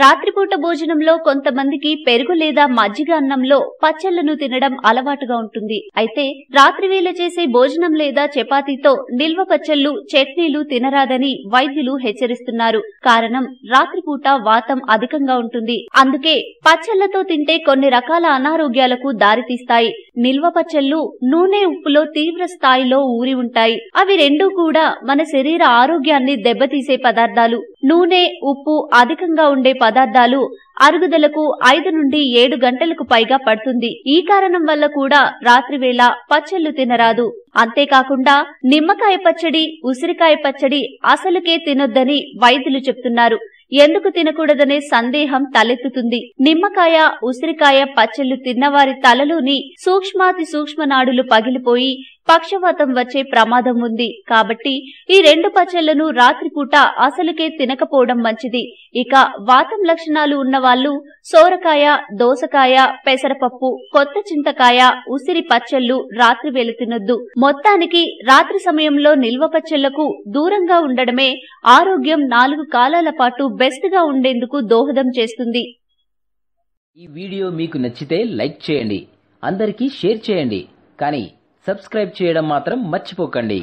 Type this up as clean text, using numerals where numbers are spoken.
రాత్రిపూట భోజనంలో కొంతమందికి పెరుగు లేదా మజ్జిగ అన్నంలో పచ్చళ్లను తినడం అలవాటుగా ఉంటుంది. అయితే రాత్రివేళ చేసే భోజనం లేదా చపాతీతో నిల్వ పచ్చళ్లు, చట్నీలు తినరాదని వైద్యులు హెచ్చరిస్తున్నారు. కారణం రాత్రిపూట వాతం అధికంగా ఉంటుంది. అందుకే పచ్చళ్లతో తింటే కొన్ని రకాల అనారోగ్యాలకు దారితీస్తాయి. నిల్వ పచ్చళ్లు నూనె, ఉప్పులో తీవ్ర స్థాయిలో ఊరి ఉంటాయి. అవి రెండూ కూడా మన శరీర ఆరోగ్యాన్ని దెబ్బతీసే పదార్థాలు. నూనె, ఉప్పు అధికంగా ఉండే పదార్థాలు అరుగుదలకు 5 నుండి 7 గంటలకు పైగా పడుతుంది. ఈ కారణం వల్ల కూడా రాత్రివేళ పచ్చళ్లు తినరాదు. అంతేకాకుండా నిమ్మకాయ పచ్చడి, ఉసిరికాయ పచ్చడి అసలుకే తినొద్దని వైద్యులు చెప్తున్నారు. ఎందుకు తినకూడదనే సందేహం తలెత్తుతుంది. నిమ్మకాయ, ఉసిరికాయ పచ్చళ్లు తిన్నవారి తలలోని సూక్ష్మాతి సూక్ష్మ నాడులు పగిలిపోయి పక్షవాతం వచ్చే ప్రమాదం ఉంది. కాబట్టి ఈ 2 పచ్చళ్లను రాత్రిపూట అసలుకే తినకపోవడం మంచిది. ఇక వాతం లక్షణాలు ఉన్నవాళ్లు సోరకాయ, దోసకాయ, పెసరపప్పు, కొత్త చింతకాయ, ఉసిరి పచ్చళ్లు రాత్రివేళ తినొద్దు. మొత్తానికి రాత్రి సమయంలో నిల్వ పచ్చళ్లకు దూరంగా ఉండడమే ఆరోగ్యం 4 కాలాల పాటు బెస్ట్ గా ఉండేందుకు దోహదం చేస్తుంది. ఈ వీడియో మీకు నచ్చితే లైక్ చేయండి, అందరికీ షేర్ చేయండి, కానీ సబ్స్క్రైబ్ చేయడం మాత్రం మర్చిపోకండి.